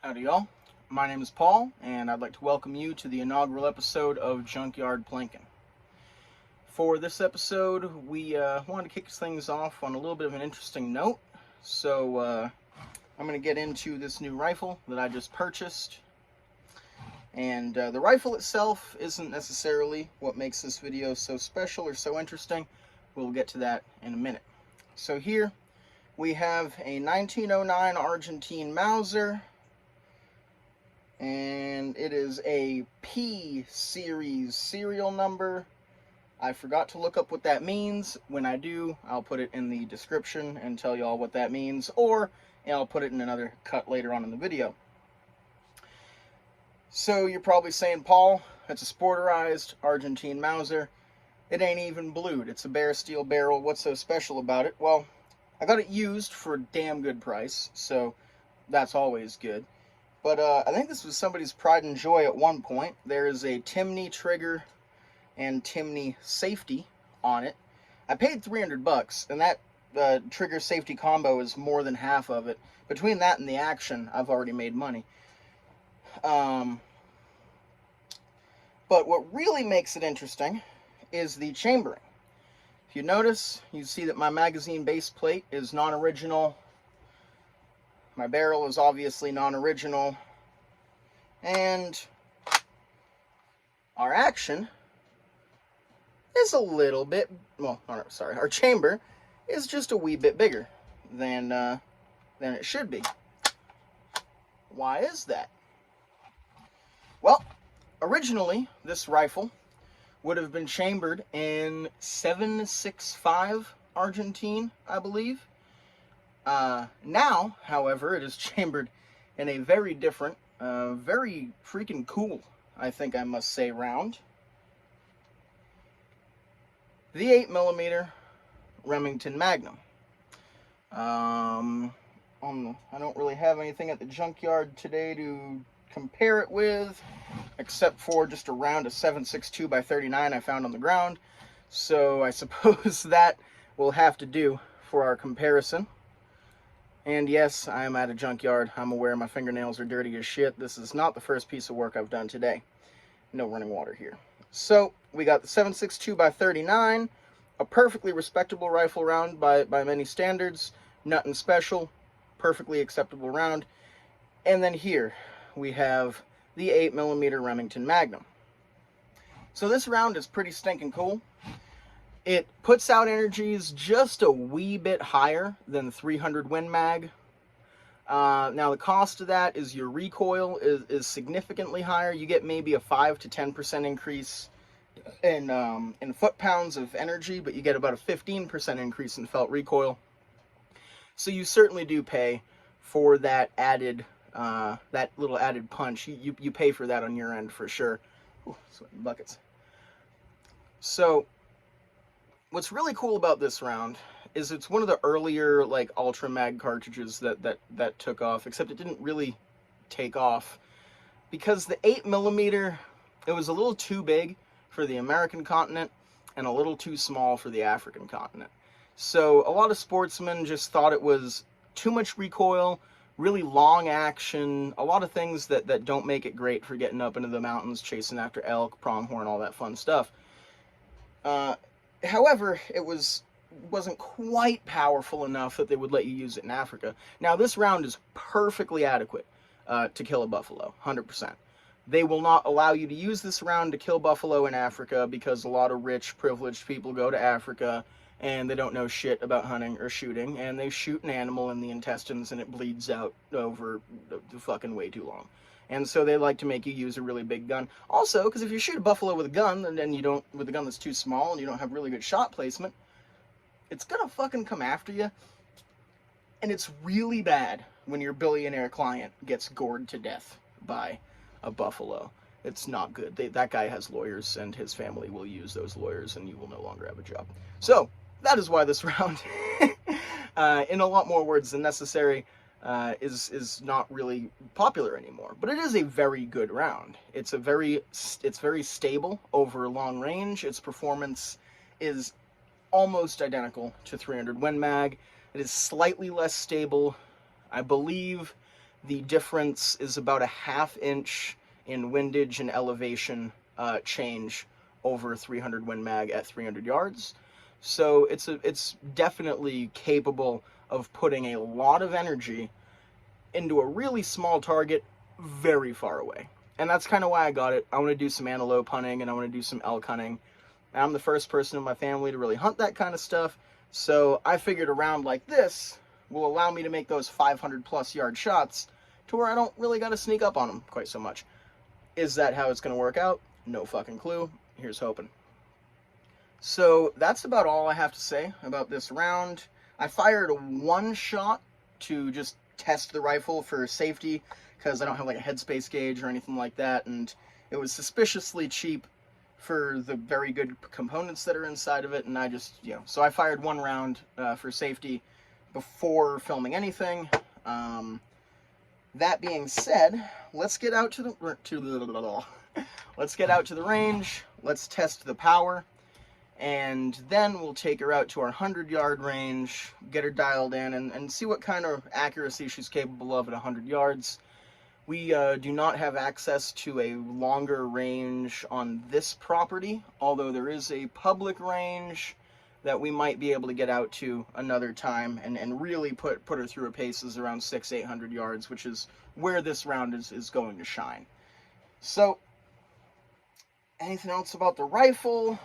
Howdy y'all, my name is Paul, and I'd like to welcome you to the inaugural episode of Junkyard Plinkin. For this episode, we wanted to kick things off on a little bit of an interesting note, so I'm going to get into this new rifle that I just purchased. And the rifle itself isn't necessarily what makes this video so special or so interesting. We'll get to that in a minute. So here we have a 1909 Argentine Mauser, and it is a P series serial number. I forgot to look up what that means. When I do, I'll put it in the description and tell you all what that means, or I'll put it in another cut later on in the video. So you're probably saying, Paul, it's a sporterized Argentine Mauser. It ain't even blued. It's a bare steel barrel. What's so special about it? Well, I got it used for a damn good price, so that's always good. But I think this was somebody's pride and joy at one point. There is a Timney trigger and Timney safety on it. I paid $300, and that trigger safety combo is more than half of it. Between that and the action, I've already made money. But what really makes it interesting is the chambering. If you notice, you see that my magazine base plate is non-original. My barrel is obviously non-original, and our action is a little bit, our chamber is just a wee bit bigger than it should be. Why is that? Well, originally this rifle would have been chambered in 765 Argentine, I believe. Now, however, it is chambered in a very different, very freaking cool, I think I must say, round. The 8mm Remington Magnum. I don't really have anything at the junkyard today to compare it with, except for just a round of 7.62 by 39 I found on the ground. So I suppose that will have to do for our comparison. And yes, I am at a junkyard. I'm aware my fingernails are dirty as shit. This is not the first piece of work I've done today. No running water here. So, we got the 7.62 by 39, a perfectly respectable rifle round by many standards, nothing special, perfectly acceptable round. And then here, we have the 8mm Remington Magnum. So this round is pretty stinking cool. It puts out energies just a wee bit higher than the 300 Win Mag. Now the cost of that is your recoil is significantly higher. You get maybe a 5 to 10% increase in foot-pounds of energy, but you get about a 15% increase in felt recoil. So you certainly do pay for that added, that little added punch. You pay for that on your end for sure. Ooh, sweating buckets. So what's really cool about this round is it's one of the earlier like Ultra Mag cartridges that took off, except it didn't really take off because the 8mm, it was a little too big for the American continent and a little too small for the African continent. So a lot of sportsmen just thought it was too much recoil, really long action, a lot of things that don't make it great for getting up into the mountains, chasing after elk, pronghorn, all that fun stuff. However, it wasn't quite powerful enough that they would let you use it in Africa. Now, this round is perfectly adequate to kill a buffalo, 100%. They will not allow you to use this round to kill buffalo in Africa because a lot of rich, privileged people go to Africa and they don't know shit about hunting or shooting, and they shoot an animal in the intestines and it bleeds out over the fucking way too long. And so they like to make you use a really big gun. Also, because if you shoot a buffalo with a gun, and then with a gun that's too small and you don't have really good shot placement, it's gonna fucking come after you. And it's really bad when your billionaire client gets gored to death by a buffalo. It's not good. That guy has lawyers, and his family will use those lawyers, and you will no longer have a job. So, that is why this round, in a lot more words than necessary, is not really popular anymore. But it is a very good round. It's very stable over long range. Its performance is almost identical to 300 Win Mag. It is slightly less stable. I believe The difference is about a 1/2 inch in windage and elevation change over 300 Win Mag at 300 yards. So it's definitely capable of putting a lot of energy into a really small target very far away. And that's kind of why I got it. I want to do some antelope hunting and I want to do some elk hunting. And I'm the first person in my family to really hunt that kind of stuff. So I figured a round like this will allow me to make those 500+ yard shots to where I don't really got to sneak up on them quite so much. Is that how it's going to work out? No fucking clue. Here's hoping. So that's about all I have to say about this round. I fired one shot to just test the rifle for safety because I don't have like a headspace gauge or anything like that, and it was suspiciously cheap for the very good components that are inside of it, and I just, so I fired one round for safety before filming anything. That being said, let's get out to the let's get out to the range. Let's test the power, and then we'll take her out to our 100-yard range, get her dialed in, and see what kind of accuracy she's capable of at 100 yards. We do not have access to a longer range on this property, although there is a public range that we might be able to get out to another time and really put her through her paces around 600-800 yards, which is where this round is going to shine. So, anything else about the rifle?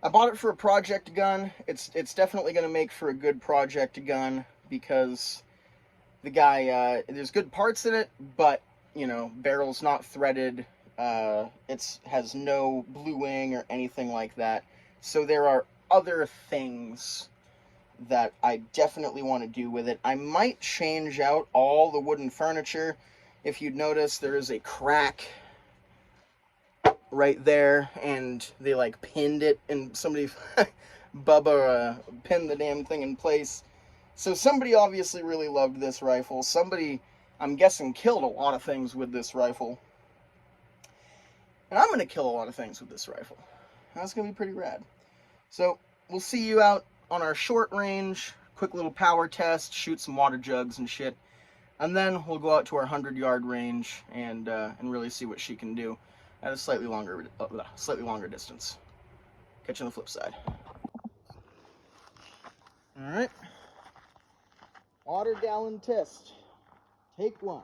I bought it for a project gun. It's definitely going to make for a good project gun because the guy, there's good parts in it, but, barrel's not threaded. It has no blue wing or anything like that. So there are other things that I definitely want to do with it. I might change out all the wooden furniture. If you'd notice, there is a crack right there, and they like pinned it, and somebody, Bubba, pinned the damn thing in place. So somebody obviously really loved this rifle. Somebody, I'm guessing, killed a lot of things with this rifle. And I'm going to kill a lot of things with this rifle. That's going to be pretty rad. So we'll see you out on our short range, quick little power test, shoot some water jugs and shit. And then we'll go out to our 100-yard range and really see what she can do at a slightly longer distance. Catch you on the flip side. All right. Water gallon test. Take one.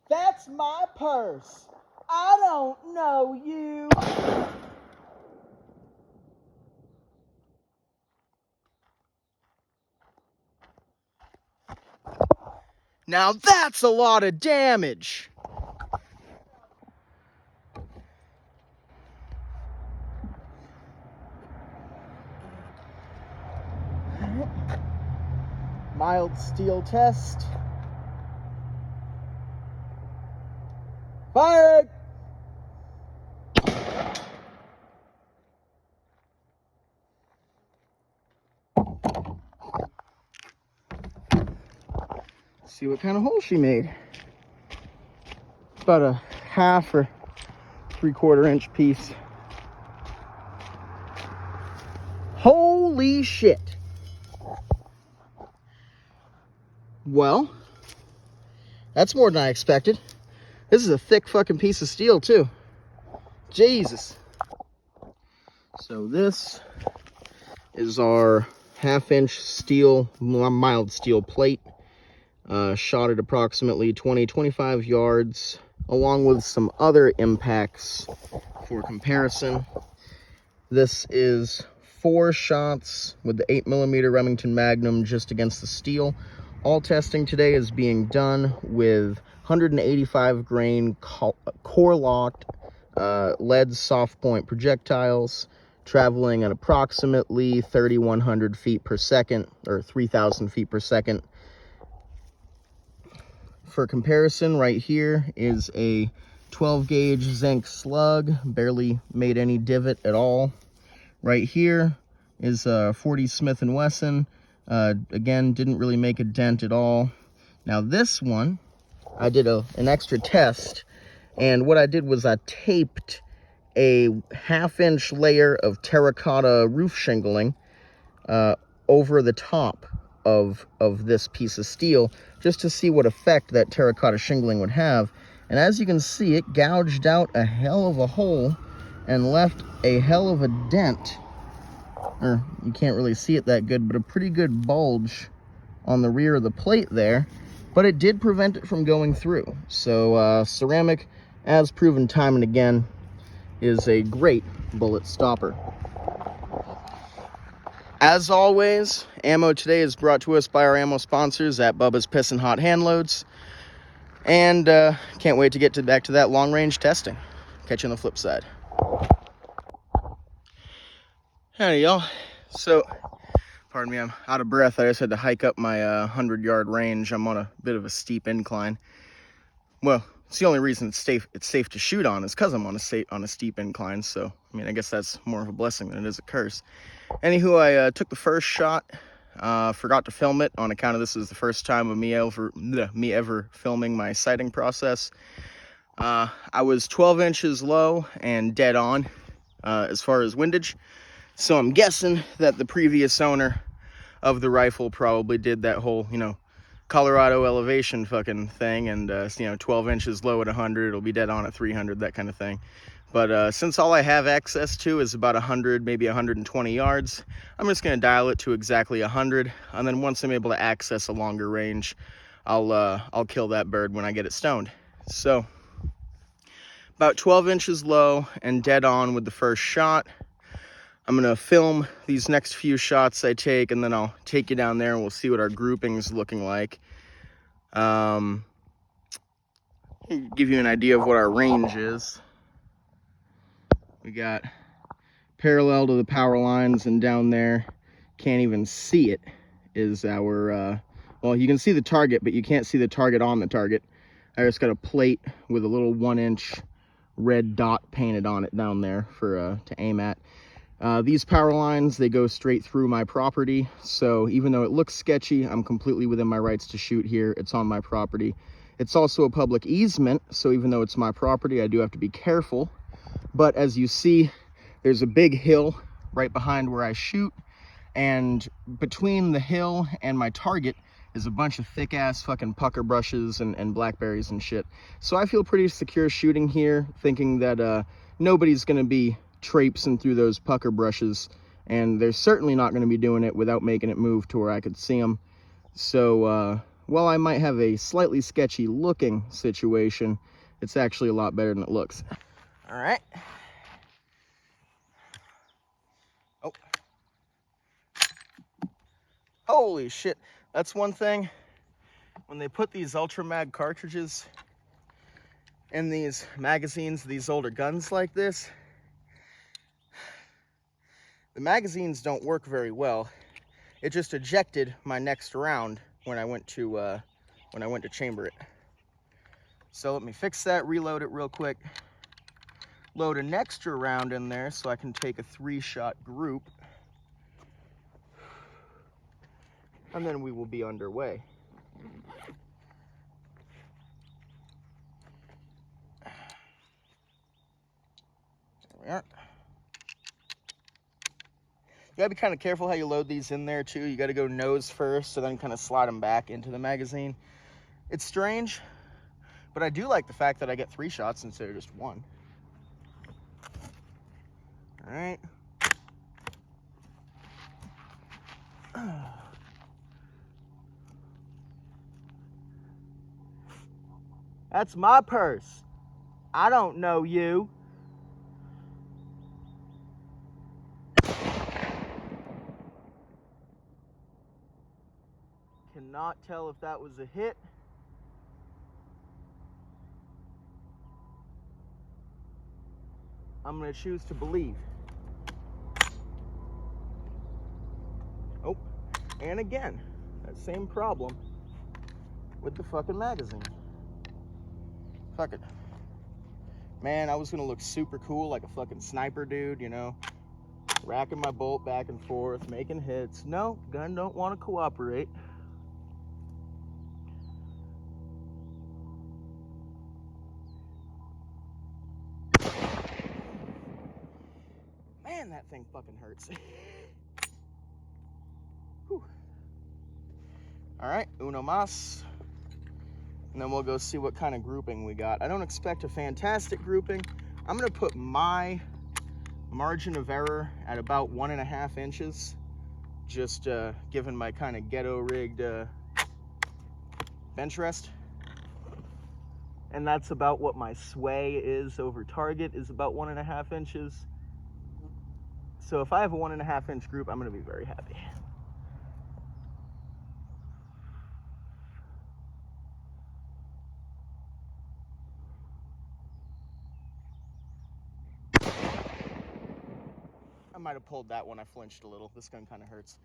That's my purse. I don't know you. Now that's a lot of damage. Mild steel test. Fired! See what kind of hole she made. About a 1/2 or 3/4 inch piece. Holy shit. Well, that's more than I expected. This is a thick fucking piece of steel too. Jesus. So this is our 1/2 inch steel, mild steel plate. Shot at approximately 20-25 yards, along with some other impacts for comparison. This is 4 shots with the 8mm Remington Magnum just against the steel. All testing today is being done with 185 grain core locked lead soft point projectiles, traveling at approximately 3,100 feet per second, or 3,000 feet per second. For comparison, right here is a 12 gauge zinc slug, barely made any divot at all. Right here is a 40 Smith & Wesson, again, didn't really make a dent at all. Now this one, I did an extra test, and what I did was I taped a 1/2 inch layer of terracotta roof shingling over the top of this piece of steel just to see what effect that terracotta shingling would have. And as you can see, it gouged out a hell of a hole and left a hell of a dent, or you can't really see it that good, but a pretty good bulge on the rear of the plate there. But it did prevent it from going through. So ceramic, as proven time and again, is a great bullet stopper. As always, ammo today is brought to us by our ammo sponsors at Bubba's Pissin' Hot Hand Loads. And can't wait to get back to that long range testing. Catch you on the flip side. Howdy, y'all. So, pardon me, I'm out of breath. I just had to hike up my 100-yard range. I'm on a bit of a steep incline. Well, it's the only reason it's safe to shoot on is because I'm on a steep incline. So, I mean, I guess that's more of a blessing than it is a curse. Anywho, I took the first shot. Forgot to film it on account of this is the first time of me ever filming my sighting process. I was 12 inches low and dead on as far as windage. So I'm guessing that the previous owner of the rifle probably did that whole, Colorado elevation fucking thing, and 12 inches low at 100, it'll be dead on at 300, that kind of thing. But since all I have access to is about 100, maybe 120 yards, I'm just gonna dial it to exactly 100, and then once I'm able to access a longer range, I'll kill that bird when I get it stoned. So about 12 inches low and dead on with the first shot. I'm gonna film these next few shots I take, and then I'll take you down there and we'll see what our grouping's looking like. Give you an idea of what our range is. We got parallel to the power lines, and down there, can't even see it, is our, well, you can see the target, but you can't see the target on the target. I just got a plate with a little 1-inch red dot painted on it down there for to aim at. These power lines, they go straight through my property, so even though it looks sketchy, I'm completely within my rights to shoot here. It's on my property. It's also a public easement, so even though it's my property, I do have to be careful. But as you see, there's a big hill right behind where I shoot, and between the hill and my target is a bunch of thick-ass fucking pucker brushes and blackberries and shit. So I feel pretty secure shooting here, thinking that nobody's gonna be traipsing through those pucker brushes, and they're certainly not going to be doing it without making it move to where I could see them. So while I might have a slightly sketchy looking situation, it's actually a lot better than it looks. All right. Oh, holy shit, that's one thing. When they put these Ultra Mag cartridges in these magazines, these older guns like this, the magazines don't work very well. It just ejected my next round when I went to chamber it. So let me fix that, reload it real quick, load an extra round in there so I can take a 3-shot group, and then we will be underway. There we are. You gotta be kind of careful how you load these in there too. You gotta go nose first, so then kind of slide them back into the magazine. It's strange, but I do like the fact that I get 3 shots instead of just 1. All right. That's my purse. I don't know you. Cannot tell if that was a hit. I'm gonna choose to believe. Oh, and again, that same problem with the fucking magazine. Fuck it. Man, I was gonna look super cool like a fucking sniper dude, racking my bolt back and forth, making hits. No, gun don't want to cooperate. Man, that thing fucking hurts. Whew. All right, uno más. And then we'll go see what kind of grouping we got. I don't expect a fantastic grouping. I'm gonna put my margin of error at about 1.5 inches, just given my kind of ghetto rigged bench rest. And that's about what my sway is over target, is about 1.5 inches. So if I have a 1.5 inch group, I'm gonna be very happy. I might have pulled that one. I flinched a little. This gun kind of hurts.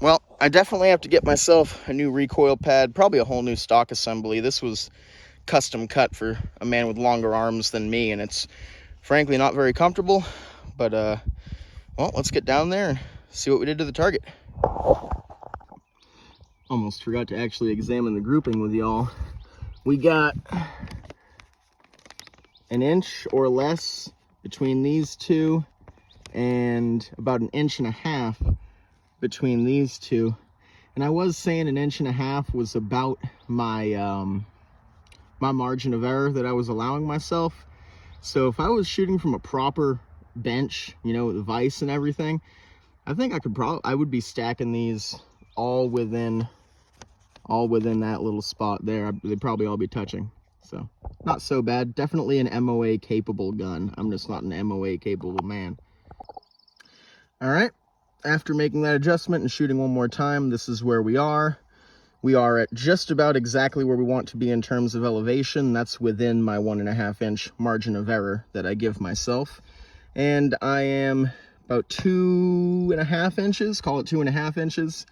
Well, I definitely have to get myself a new recoil pad, probably a whole new stock assembly. This was custom cut for a man with longer arms than me, and it's frankly not very comfortable. But, well, let's get down there and see what we did to the target. Almost forgot to actually examine the grouping with y'all. We got an inch or less between these two and about 1.5 inches between these two. And I was saying 1.5 inches was about my my margin of error that I was allowing myself. So if I was shooting from a proper bench, you know, with the vise and everything, I think I would be stacking these all within that little spot there. They'd probably all be touching. So not so bad. Definitely an MOA capable gun. I'm just not an MOA capable man. All right, after making that adjustment and shooting one more time, this is where we are. We are at just about exactly where we want to be in terms of elevation. That's within my 1.5 inch margin of error that I give myself. And I am about 2.5 inches, call it 2.5 inches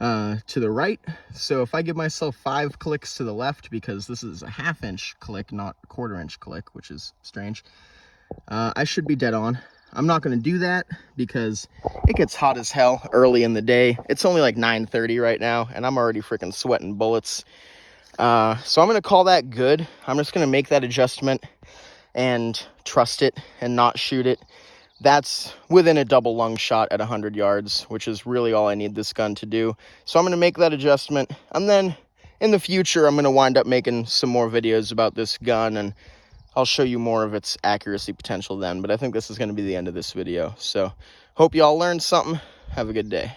to the right. So if I give myself 5 clicks to the left, because this is a 1/2 inch click, not a 1/4 inch click, which is strange, I should be dead on. I'm not going to do that because it gets hot as hell early in the day. It's only like 9:30 right now, and I'm already freaking sweating bullets. So I'm going to call that good. I'm just going to make that adjustment and trust it and not shoot it. That's within a double lung shot at 100 yards, which is really all I need this gun to do. So I'm going to make that adjustment, and then in the future, I'm going to wind up making some more videos about this gun, and I'll show you more of its accuracy potential then. But I think this is going to be the end of this video. So hope y'all learned something. Have a good day.